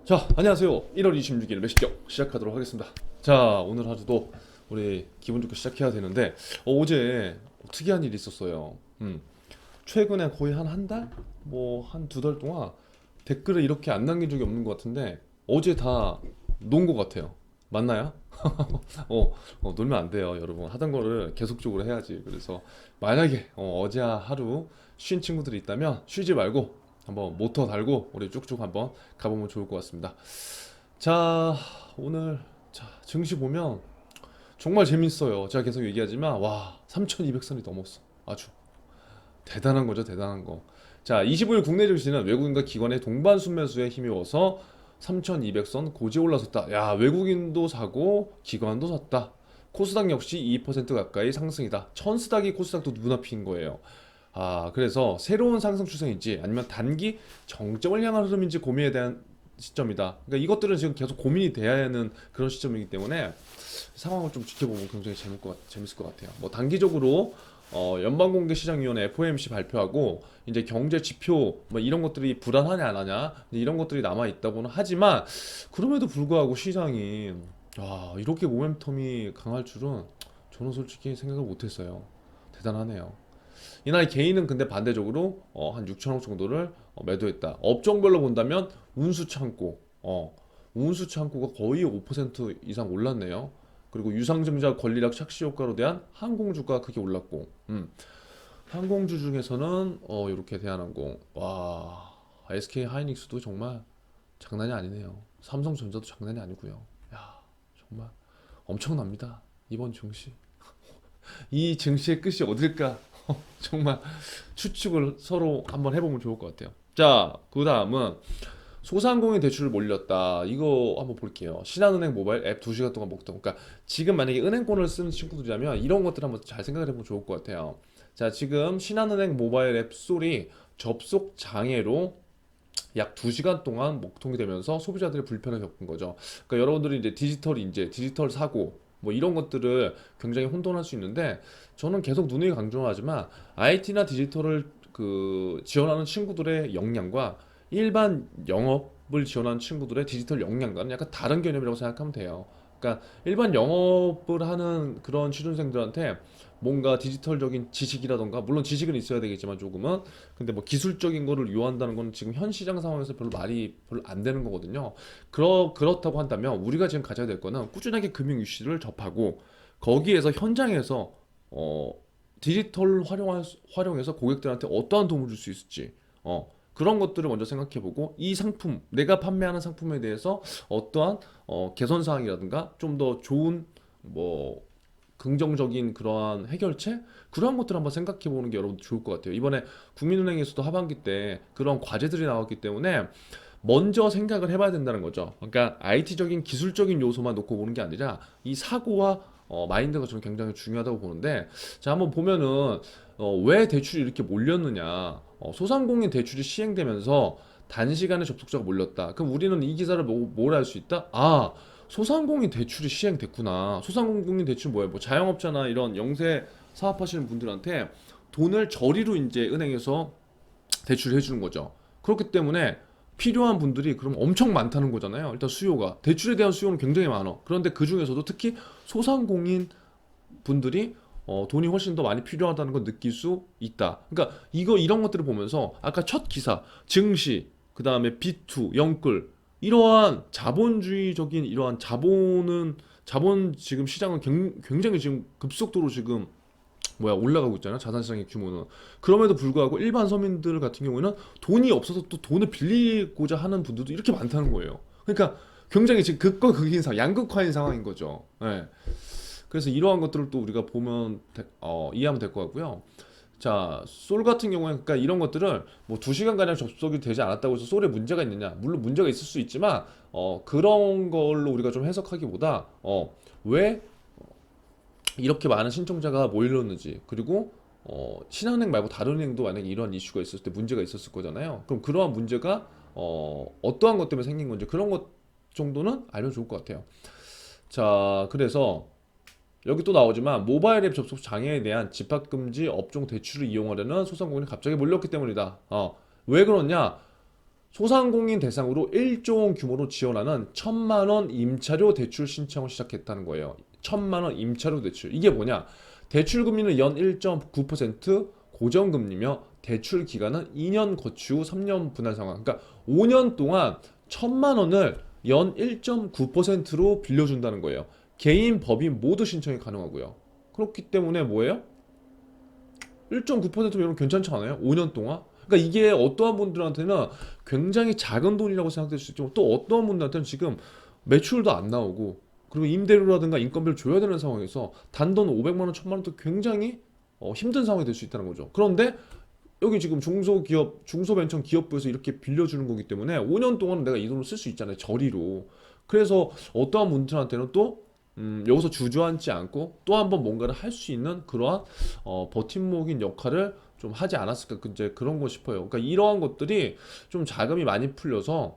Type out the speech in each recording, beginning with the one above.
자, 안녕하세요. 1월 26일 매식경 시작하도록 하겠습니다. 자, 오늘 하루도 우리 기분 좋게 시작해야 되는데 어제 특이한 일이 있었어요. 최근에 거의 한 달? 뭐 한 두 달 동안 댓글을 이렇게 안 남긴 적이 없는 것 같은데 어제 다 논 것 같아요. 맞나요? 놀면 안 돼요, 여러분. 하던 거를 계속적으로 해야지. 그래서 만약에 어제 하루 쉰 친구들이 있다면 쉬지 말고 한번 모터 달고 우리 쭉쭉 한번 가보면 좋을 것 같습니다. 자, 오늘 증시 보면 정말 재밌어요. 제가 계속 얘기하지만 와, 3,200선이 넘었어. 아주 대단한 거죠, 대단한 거. 자, 25일 국내 증시는 외국인과 기관의 동반 순매수에 힘입어서 3,200선 고지에 올라섰다. 야, 외국인도 사고 기관도 샀다. 코스닥 역시 2% 가까이 상승이다. 천스닥이 코스닥도 눈앞인 거예요. 아, 그래서 새로운 상승 추세인지 아니면 단기 정점을 향한 흐름인지 고민에 대한 시점이다. 그러니까 이것들은 지금 계속 고민이 돼야 하는 그런 시점이기 때문에 상황을 좀 지켜보면 굉장히 재밌을 것 같아요. 뭐 단기적으로 연방공개시장위원회 FOMC 발표하고 이제 경제 지표 뭐 이런 것들이 불안하냐 안 하냐 이런 것들이 남아 있다고는 하지만 그럼에도 불구하고 시장이 이렇게 모멘텀이 강할 줄은 저는 솔직히 생각을 못했어요. 대단하네요. 이날 개인은 근데 반대적으로 한 6천억 정도를 매도했다. 업종별로 본다면 운수창고, 운수창고가 거의 5% 이상 올랐네요. 그리고 유상증자 권리락 착시 효과로 대한 항공주가 크게 올랐고, 항공주 중에서는 이렇게 대한항공, 와, SK 하이닉스도 정말 장난이 아니네요. 삼성전자도 장난이 아니고요. 야, 정말 엄청납니다. 이번 증시. 이 증시의 끝이 어딜까? 정말 추측을 서로 한번 해보면 좋을 것 같아요. 자, 그 다음은 소상공인 대출을 몰렸다. 이거 한번 볼게요. 신한은행 모바일 앱 2시간 동안 먹던. 그러니까 지금 만약에 은행권을 쓰는 친구들이라면 이런 것들 한번 잘 생각을 해보면 좋을 것 같아요. 자, 지금 신한은행 모바일 앱 스토리 접속 장애로 약 2시간 동안 먹통이 되면서 소비자들이 불편을 겪은 거죠. 그러니까 여러분들이 이제 디지털 인재, 디지털 사고 뭐 이런 것들을 굉장히 혼돈할 수 있는데 저는 계속 누누이 강조하지만 IT나 디지털을 지원하는 친구들의 역량과 일반 영업을 지원하는 친구들의 디지털 역량과는 약간 다른 개념이라고 생각하면 돼요. 그러니까 일반 영업을 하는 그런 취준생들한테 뭔가 디지털적인 지식이라던가 물론 지식은 있어야 되겠지만 조금은 근데 뭐 기술적인 거를 요한다는 건 지금 현 시장 상황에서 별로 말이 별로 안 되는 거거든요. 그렇다고 한다면 우리가 지금 가져야 될 거는 꾸준하게 금융 이슈를 접하고 거기에서 현장에서 어, 디지털 활용해서 고객들한테 어떠한 도움을 줄 수 있을지 그런 것들을 먼저 생각해보고 이 상품 내가 판매하는 상품에 대해서 어떠한 개선 사항이라든가 좀 더 좋은 뭐 긍정적인 그러한 해결책 그러한 것들을 한번 생각해 보는 게 여러분 좋을 것 같아요. 이번에 국민은행에서도 하반기 때 그런 과제들이 나왔기 때문에 먼저 생각을 해봐야 된다는 거죠. 그러니까 IT적인 기술적인 요소만 놓고 보는 게 아니라 이 사고와 마인드가 저는 굉장히 중요하다고 보는데 자 한번 보면은 왜 대출이 이렇게 몰렸느냐 소상공인 대출이 시행되면서 단시간에 접속자가 몰렸다. 그럼 우리는 이 기사를 뭘 알 수 있다? 아 소상공인 대출이 시행됐구나. 소상공인 대출 뭐예요? 뭐 자영업자나 이런 영세 사업하시는 분들한테 돈을 저리로 이제 은행에서 대출을 해주는 거죠. 그렇기 때문에 필요한 분들이 그럼 엄청 많다는 거잖아요. 일단 수요가 대출에 대한 수요는 굉장히 많아. 그런데 그 중에서도 특히 소상공인 분들이 돈이 훨씬 더 많이 필요하다는 걸 느낄 수 있다. 그러니까 이런 것들을 보면서 아까 첫 기사 증시 그 다음에 B2 영끌 이러한 자본주의적인 이러한 자본 지금 시장은 굉장히 지금 급속도로 지금 올라가고 있잖아요. 자산 시장의 규모는. 그럼에도 불구하고 일반 서민들 같은 경우에는 돈이 없어서 또 돈을 빌리고자 하는 분들도 이렇게 많다는 거예요. 그러니까 굉장히 지금 극과 극인 양극화인 상황인 거죠. 예. 그래서 이러한 것들을 또 우리가 보면 이해하면 될 것 같고요. 자, 솔 같은 경우에 그러니까 이런 것들을 뭐 2시간 가량 접속이 되지 않았다고 해서 솔에 문제가 있느냐? 물론 문제가 있을 수 있지만 그런 걸로 우리가 좀 해석하기보다 왜 이렇게 많은 신청자가 모이렸는지 그리고 신한은행 말고 다른 은행도 만약에 이러한 이슈가 있었을 때 문제가 있었을 거잖아요. 그럼 그러한 문제가 어떠한 것 때문에 생긴 건지 그런 것 정도는 알면 좋을 것 같아요. 자, 그래서 여기 또 나오지만 모바일 앱 접속 장애에 대한 집합금지 업종 대출을 이용하려는 소상공인이 갑자기 몰렸기 때문이다. 왜 그러냐? 소상공인 대상으로 1조 원 규모로 지원하는 1,000만 원 임차료 대출 신청을 시작했다는 거예요. 1,000만 원 임차료 대출. 이게 뭐냐? 대출 금리는 연 1.9% 고정금리며 대출 기간은 2년 거치 후 3년 분할 상환. 그러니까 5년 동안 1,000만 원을 연 1.9%로 빌려준다는 거예요. 개인, 법인 모두 신청이 가능하고요. 그렇기 때문에 뭐예요? 1.9%면 괜찮지 않아요? 5년 동안? 그러니까 이게 어떠한 분들한테는 굉장히 작은 돈이라고 생각될 수 있지만 또 어떠한 분들한테는 지금 매출도 안 나오고 그리고 임대료라든가 인건비를 줘야 되는 상황에서 단돈 500만 원, 1000만 원도 굉장히 힘든 상황이 될 수 있다는 거죠. 그런데 여기 지금 중소기업, 중소벤처기업부에서 이렇게 빌려주는 거기 때문에 5년 동안 내가 이 돈을 쓸 수 있잖아요. 저리로. 그래서 어떠한 분들한테는 또 여기서 주저앉지 않고 또 한 번 뭔가를 할 수 있는 그러한 버팀목인 역할을 좀 하지 않았을까 이제 그런 거 싶어요. 그러니까 이러한 것들이 좀 자금이 많이 풀려서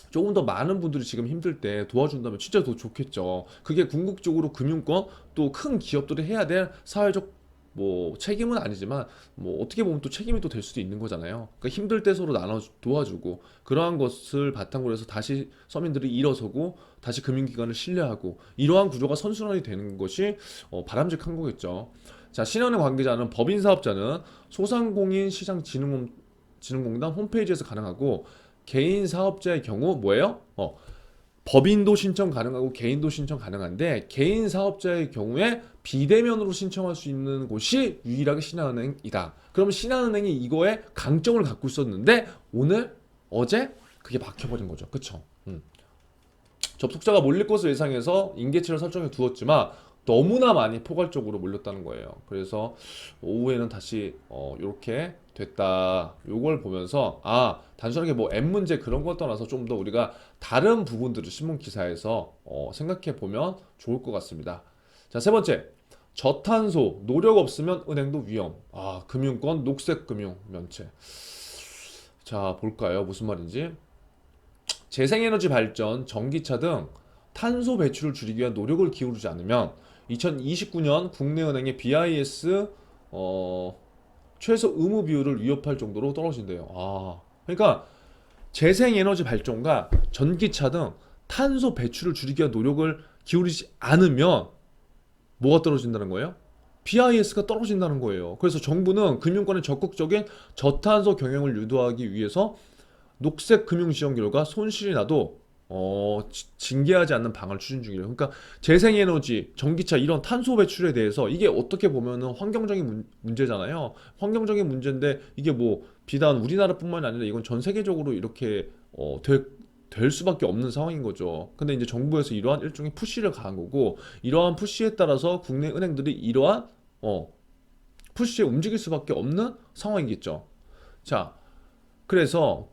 조금 더 많은 분들이 지금 힘들 때 도와준다면 진짜 더 좋겠죠. 그게 궁극적으로 금융권 또 큰 기업들이 해야 될 사회적 뭐 책임은 아니지만 뭐 어떻게 보면 또 책임이 또 될 수도 있는 거잖아요. 그러니까 힘들 때 서로 나눠 도와주고 그러한 것을 바탕으로 해서 다시 서민들이 일어서고 다시 금융기관을 신뢰하고 이러한 구조가 선순환이 되는 것이 바람직한 거겠죠. 자, 신한은행 관계자는 법인 사업자는 소상공인 시장진흥공단 홈페이지에서 가능하고 개인 사업자의 경우 뭐예요? 법인도 신청 가능하고 개인도 신청 가능한데 개인 사업자의 경우에 비대면으로 신청할 수 있는 곳이 유일하게 신한은행이다. 그러면 신한은행이 이거에 강점을 갖고 있었는데 오늘 어제 그게 막혀버린 거죠. 그쵸? 접속자가 몰릴 것을 예상해서 인계치를 설정해 두었지만 너무나 많이 포괄적으로 몰렸다는 거예요. 그래서 오후에는 다시 이렇게 됐다. 요걸 보면서 단순하게 뭐 앱 문제 그런 걸 떠나서 좀 더 우리가 다른 부분들을 신문 기사에서 생각해 보면 좋을 것 같습니다. 자, 세 번째. 저탄소 노력 없으면 은행도 위험. 금융권 녹색 금융 면책. 자, 볼까요? 무슨 말인지. 재생에너지 발전, 전기차 등 탄소 배출을 줄이기 위한 노력을 기울이지 않으면 2029년 국내은행의 BIS 최소 의무 비율을 위협할 정도로 떨어진대요. 그러니까 재생에너지 발전과 전기차 등 탄소 배출을 줄이기 위한 노력을 기울이지 않으면 뭐가 떨어진다는 거예요? BIS가 떨어진다는 거예요. 그래서 정부는 금융권의 적극적인 저탄소 경영을 유도하기 위해서 녹색 금융 지원 결과 손실이 나도 징계하지 않는 방안을 추진 중이래요. 그러니까 재생에너지, 전기차 이런 탄소 배출에 대해서 이게 어떻게 보면은 환경적인 문제잖아요. 환경적인 문제인데 이게 뭐 비단 우리나라뿐만이 아니라 이건 전 세계적으로 이렇게 될 수밖에 없는 상황인 거죠. 근데 이제 정부에서 이러한 일종의 푸시를 가한 거고 이러한 푸시에 따라서 국내 은행들이 이러한 푸시에 움직일 수밖에 없는 상황이겠죠. 자, 그래서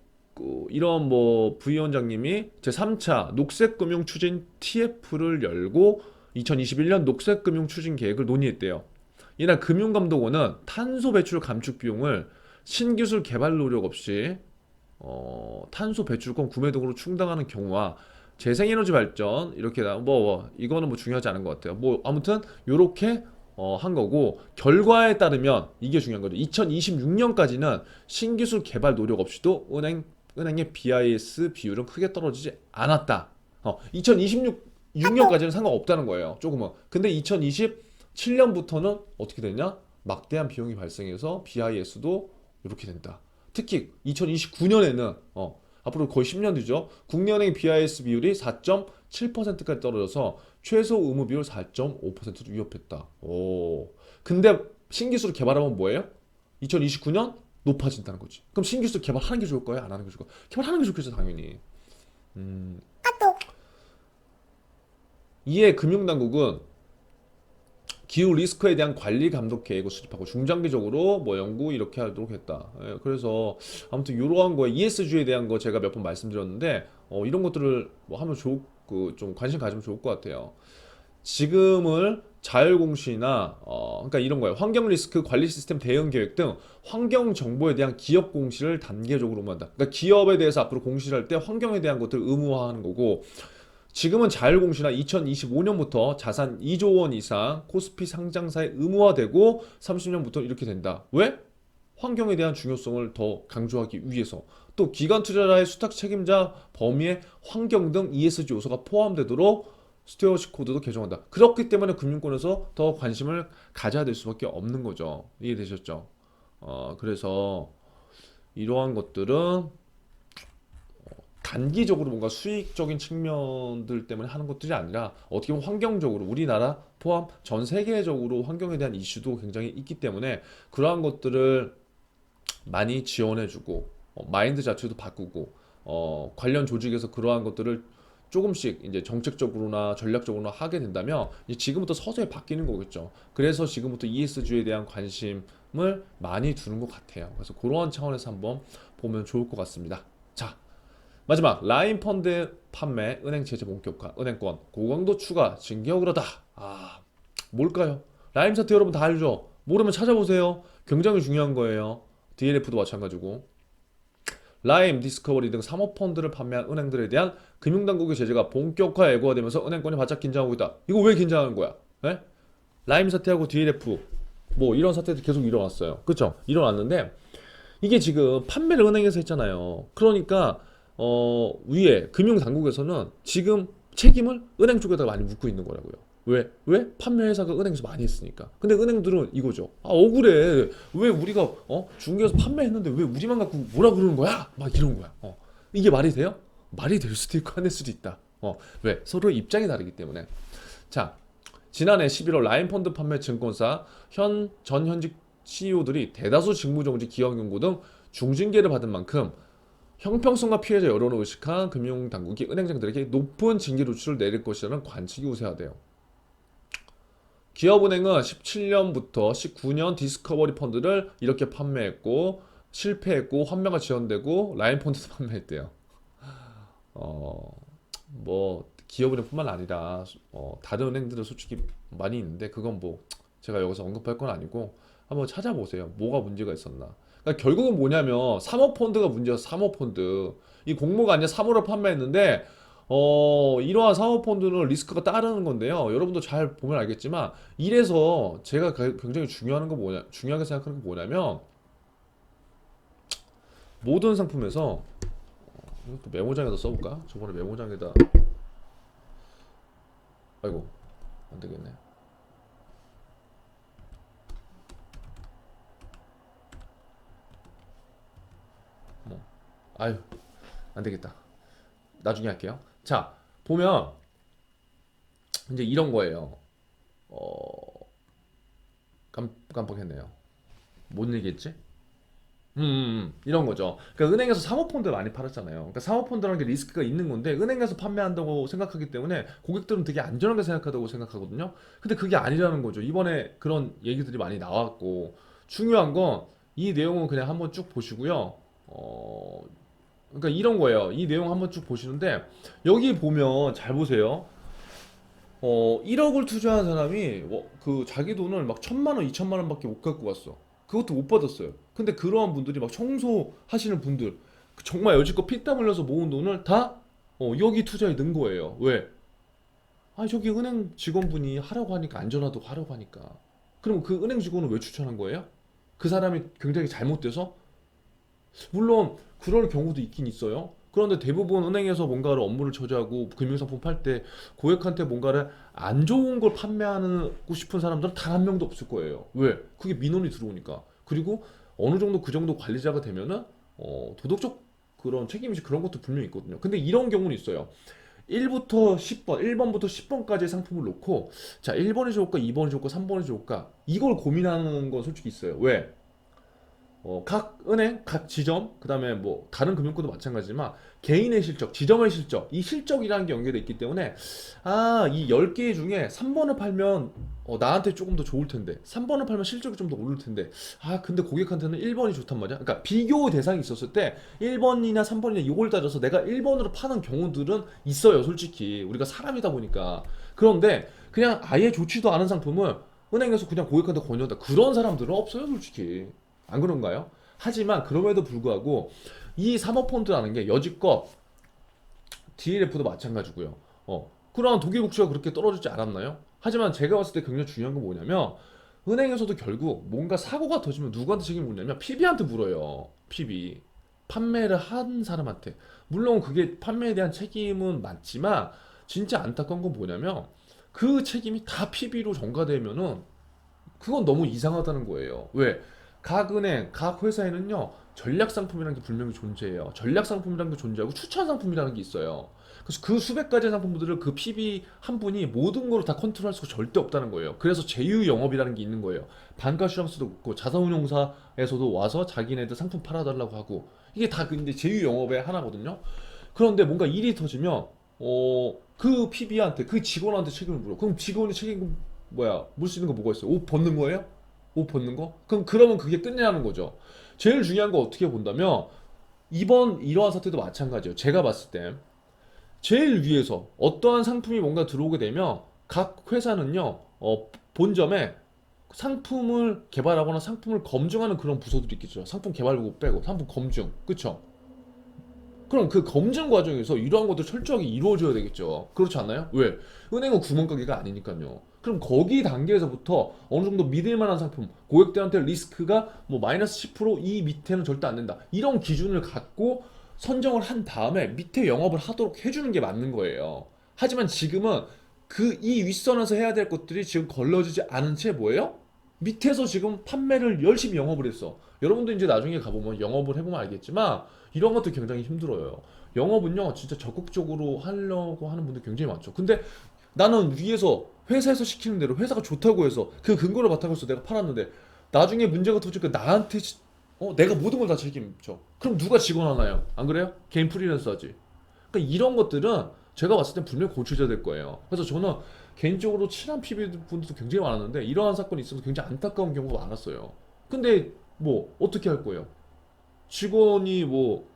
이런 뭐 부위원장님이 제3차 녹색금융 추진 TF를 열고 2021년 녹색금융 추진 계획을 논의했대요. 이날 금융감독원은 탄소 배출 감축 비용을 신기술 개발 노력 없이 탄소 배출권 구매 등으로 충당하는 경우와 재생에너지 발전 이렇게 이거는 뭐 중요하지 않은 것 같아요. 뭐 아무튼 요렇게 한 거고 결과에 따르면 이게 중요한 거죠. 2026년까지는 신기술 개발 노력 없이도 은행의 BIS 비율은 크게 떨어지지 않았다. 2026년까지는 상관없다는 거예요. 조금은. 근데 2027년부터는 어떻게 되냐? 막대한 비용이 발생해서 BIS도 이렇게 된다. 특히 2029년에는 앞으로 거의 10년 뒤죠. 국내은행 BIS 비율이 4.7%까지 떨어져서 최소 의무 비율 4.5%로 위협했다. 근데 신기술을 개발하면 뭐예요? 2029년 높아진다는 거지. 그럼 신기술 개발하는 게 좋을 거예요? 안 하는 게 좋을 거예요? 개발하는 게 좋겠죠, 당연히. 이에 금융당국은 기후 리스크에 대한 관리 감독 계획을 수립하고 중장기적으로 뭐 연구 이렇게 하도록 했다. 그래서 아무튼 이러한 거에 ESG에 대한 거 제가 몇 번 말씀드렸는데 이런 것들을 뭐 하면 좀 관심 가지면 좋을 것 같아요. 지금을 자율공시나 그러니까 이런 거예요. 환경 리스크 관리 시스템 대응 계획 등 환경 정보에 대한 기업 공시를 단계적으로 한다. 그러니까 기업에 대해서 앞으로 공시를 할 때 환경에 대한 것들을 의무화하는 거고 지금은 자율공시나 2025년부터 자산 2조 원 이상 코스피 상장사에 의무화되고 30년부터 이렇게 된다. 왜? 환경에 대한 중요성을 더 강조하기 위해서 또 기관 투자자의 수탁 책임자 범위에 환경 등 ESG 요소가 포함되도록 스튜어십 코드도 개정한다. 그렇기 때문에 금융권에서 더 관심을 가져야 될 수밖에 없는 거죠. 이해되셨죠? 그래서 이러한 것들은 단기적으로 뭔가 수익적인 측면들 때문에 하는 것들이 아니라 어떻게 보면 환경적으로 우리나라 포함 전 세계적으로 환경에 대한 이슈도 굉장히 있기 때문에 그러한 것들을 많이 지원해주고 마인드 자체도 바꾸고 관련 조직에서 그러한 것들을 조금씩 이제 정책적으로나 전략적으로나 하게 된다면 이제 지금부터 서서히 바뀌는 거겠죠. 그래서 지금부터 ESG에 대한 관심을 많이 두는 것 같아요. 그래서 그러한 차원에서 한번 보면 좋을 것 같습니다. 자, 마지막 라인 펀드 판매, 은행 제재 본격화, 은행권 고강도 추가 징계 억울하다. 뭘까요? 라임 사태 여러분 다 알죠? 모르면 찾아보세요. 굉장히 중요한 거예요. DLF도 마찬가지고. 라임, 디스커버리 등 사모펀드를 판매한 은행들에 대한 금융당국의 제재가 본격화 예고되면서 은행권이 바짝 긴장하고 있다. 이거 왜 긴장하는 거야? 예? 라임 사태하고 DLF 뭐 이런 사태도 계속 일어났어요. 그쵸? 일어났는데 이게 지금 판매를 은행에서 했잖아요. 그러니까 위에 금융당국에서는 지금 책임을 은행 쪽에다 많이 묻고 있는 거라고요. 왜? 왜? 판매 회사가 은행에서 많이 했으니까. 근데 은행들은 이거죠. 억울해. 왜 우리가 중개에서 판매했는데 왜 우리만 갖고 뭐라 그러는 거야? 막 이런 거야. 이게 말이 돼요? 말이 될 수도 있고 안 될 수도 있다. 왜? 서로 입장이 다르기 때문에. 자, 지난해 11월 라인펀드 판매 증권사 전현직 CEO들이 대다수 직무정지, 기업경고 등 중징계를 받은 만큼 형평성과 피해자 여론을 의식한 금융당국이 은행장들에게 높은 징계 조치를 내릴 것이라는 관측이 우세하대요. 기업은행은 17년부터 19년 디스커버리 펀드를 이렇게 판매했고 실패했고 환매가 지연되고 라인 펀드도 판매했대요. 뭐 기업은행뿐만 아니라 다른 은행들은 솔직히 많이 있는데 그건 뭐 제가 여기서 언급할 건 아니고 한번 찾아보세요. 뭐가 문제가 있었나. 그러니까 결국은 뭐냐면 사모펀드가 문제였어. 사모펀드 이 공모가 아니라 사모를 판매했는데 이러한 사모펀드는 리스크가 따르는 건데요. 여러분도 잘 보면 알겠지만 이래서 제가 굉장히 중요하게 생각하는 게 뭐냐면 모든 상품에서 이것도 메모장에다 써볼까? 저번에 메모장에다 아이고 안 되겠네. 뭐 아유 안 되겠다. 나중에 할게요. 자, 보면 이제 이런 거예요. 어, 깜빡했네요. 뭔 얘기했지? 이런 거죠. 그러니까 은행에서 사모펀드를 많이 팔았잖아요. 그러니까 사모펀드라는 게 리스크가 있는 건데 은행에서 판매한다고 생각하기 때문에 고객들은 되게 안전하게 생각하다고 생각하거든요. 근데 그게 아니라는 거죠. 이번에 그런 얘기들이 많이 나왔고 중요한 건 이 내용은 그냥 한번 쭉 보시고요. 그러니까 이런 거예요. 이 내용 한번 쭉 보시는데 여기 보면 잘 보세요. 1억을 투자한 사람이 그 자기 돈을 막 1,000만 원, 2천만 원밖에 못 갖고 왔어. 그것도 못 받았어요. 근데 그러한 분들이 막 청소하시는 분들 정말 여지껏 피땀 흘려서 모은 돈을 다 여기 투자에 넣은 거예요. 왜? 저기 은행 직원분이 하라고 하니까 안전하다고 하라고 하니까. 그럼 그 은행 직원은 왜 추천한 거예요? 그 사람이 굉장히 잘못돼서 물론 그럴 경우도 있긴 있어요. 그런데 대부분 은행에서 뭔가를 업무를 처리하고 금융상품 팔 때 고객한테 뭔가를 안 좋은 걸 판매하고 싶은 사람들은 단 한 명도 없을 거예요. 왜? 그게 민원이 들어오니까. 그리고 어느 정도 그 정도 관리자가 되면은 도덕적 그런 책임이 그런 것도 분명히 있거든요. 근데 이런 경우는 있어요. 1부터 10번, 1번부터 10번까지의 상품을 놓고 자, 1번이 좋을까, 2번이 좋을까, 3번이 좋을까 이걸 고민하는 건 솔직히 있어요. 왜? 각 은행, 각 지점, 그 다음에 뭐 다른 금융권도 마찬가지지만 개인의 실적, 지점의 실적, 이 실적이라는 게 연결돼 있기 때문에 이 10개 중에 3번을 팔면 나한테 조금 더 좋을 텐데 3번을 팔면 실적이 좀 더 오를 텐데 근데 고객한테는 1번이 좋단 말이야. 그러니까 비교 대상이 있었을 때 1번이나 3번이나 이걸 따져서 내가 1번으로 파는 경우들은 있어요. 솔직히 우리가 사람이다 보니까. 그런데 그냥 아예 좋지도 않은 상품을 은행에서 그냥 고객한테 권유한다. 그런 사람들은 없어요, 솔직히. 안 그런가요? 하지만 그럼에도 불구하고 이 사모펀드라는 게 여지껏 DLF도 마찬가지고요. 그런 독일 국채가 그렇게 떨어지지 않았나요? 하지만 제가 봤을 때 굉장히 중요한 건 뭐냐면 은행에서도 결국 뭔가 사고가 터지면 누구한테 책임을 묻냐면 PB한테 물어요. PB. 판매를 한 사람한테. 물론 그게 판매에 대한 책임은 맞지만 진짜 안타까운 건 뭐냐면 그 책임이 다 PB로 전가되면은 그건 너무 이상하다는 거예요. 왜? 각 은행, 각 회사에는요, 전략 상품이라는 게 분명히 존재해요. 전략 상품이라는 게 존재하고 추천 상품이라는 게 있어요. 그래서 그 수백 가지 상품들을 그 PB 한 분이 모든 걸 다 컨트롤할 수가 절대 없다는 거예요. 그래서 제휴 영업이라는 게 있는 거예요. 반가슈랑스도 있고 자산운용사에서도 와서 자기네들 상품 팔아달라고 하고 이게 다 근데 제휴 영업의 하나거든요. 그런데 뭔가 일이 터지면 그 PB한테 그 직원한테 책임을 물어. 그럼 직원이 책임 뭐야? 물 수 있는 거 뭐가 있어요? 옷 벗는 거예요? 옷 벗는 거? 그러면 그게 끝내라는 거죠. 제일 중요한 거 어떻게 본다면 이번 이러한 사태도 마찬가지예요. 제가 봤을 때 제일 위에서 어떠한 상품이 뭔가 들어오게 되면 각 회사는요 본점에 상품을 개발하거나 상품을 검증하는 그런 부서들이 있겠죠. 상품 개발부 빼고 상품 검증, 그쵸? 그럼 그 검증 과정에서 이러한 것도 철저하게 이루어져야 되겠죠. 그렇지 않나요? 왜? 은행은 구멍가게가 아니니까요. 그럼 거기 단계에서부터 어느 정도 믿을 만한 상품, 고객들한테 리스크가 뭐 마이너스 10%이 밑에는 절대 안 된다. 이런 기준을 갖고 선정을 한 다음에 밑에 영업을 하도록 해주는 게 맞는 거예요. 하지만 지금은 그 이 윗선에서 해야 될 것들이 지금 걸러지지 않은 채 뭐예요? 밑에서 지금 판매를 열심히 영업을 했어. 여러분도 이제 나중에 가보면 영업을 해보면 알겠지만 이런 것도 굉장히 힘들어요. 영업은요, 진짜 적극적으로 하려고 하는 분들 굉장히 많죠. 근데 나는 위에서 회사에서 시키는 대로 회사가 좋다고 해서 그 근거를 바탕으로 해서 내가 팔았는데 나중에 문제가 터지니까 나한테 내가 모든 걸 다 책임져. 그럼 누가 직원 하나요? 안 그래요? 개인 프리랜서 하지. 그러니까 이런 것들은 제가 봤을 땐 분명히 고쳐져야 될 거예요. 그래서 저는 개인적으로 친한 PB 분들도 굉장히 많았는데 이러한 사건이 있어서 굉장히 안타까운 경우가 많았어요. 근데 뭐 어떻게 할 거예요? 직원이 뭐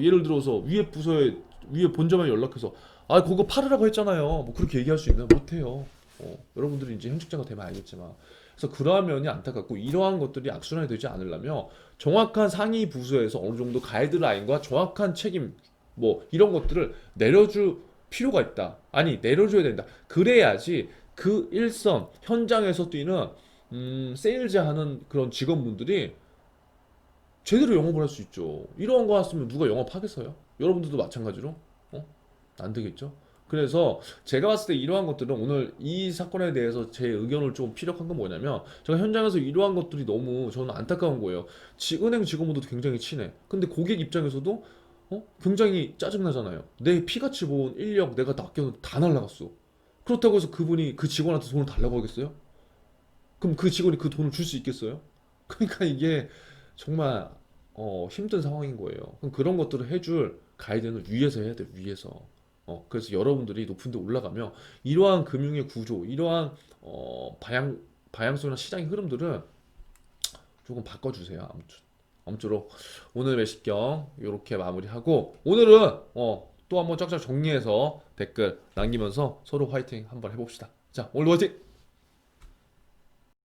예를 들어서 위에 부서에 위에 본점에 연락해서 아 그거 팔으라고 했잖아요. 뭐 그렇게 얘기할 수 있나? 못해요. 여러분들이 이제 현직자가 되면 알겠지만 그래서 그러한 면이 안타깝고 이러한 것들이 악순환이 되지 않으려면 정확한 상위 부서에서 어느 정도 가이드라인과 정확한 책임 뭐 이런 것들을 내려줄 필요가 있다. 아니 내려줘야 된다. 그래야지 그 일선 현장에서 뛰는 세일즈 하는 그런 직원분들이 제대로 영업을 할 수 있죠. 이런 거 했으면 누가 영업하겠어요? 여러분들도 마찬가지로? 어? 안 되겠죠? 그래서 제가 봤을 때 이러한 것들은 오늘 이 사건에 대해서 제 의견을 좀 피력한 건 뭐냐면 제가 현장에서 이러한 것들이 너무 저는 안타까운 거예요. 은행 직원분들도 굉장히 친해. 근데 고객 입장에서도 굉장히 짜증나잖아요. 내 피같이 모은 인력 내가 낚여는 다 날라갔어. 그렇다고 해서 그분이 그 직원한테 돈을 달라고 하겠어요? 그럼 그 직원이 그 돈을 줄 수 있겠어요? 그러니까 이게 정말 힘든 상황인 거예요. 그럼 그런 것들을 해줄 가이드는 위에서 해야 돼요. 위에서. 그래서 여러분들이 높은 데 올라가면 이러한 금융의 구조, 이러한 방향성이나 시장의 흐름들은 조금 바꿔주세요. 아무쪼록 오늘 매식경 이렇게 마무리하고 오늘은 또 한번 쫙쫙 정리해서 댓글 남기면서 서로 화이팅 한번 해봅시다. 자, 오늘 화이팅!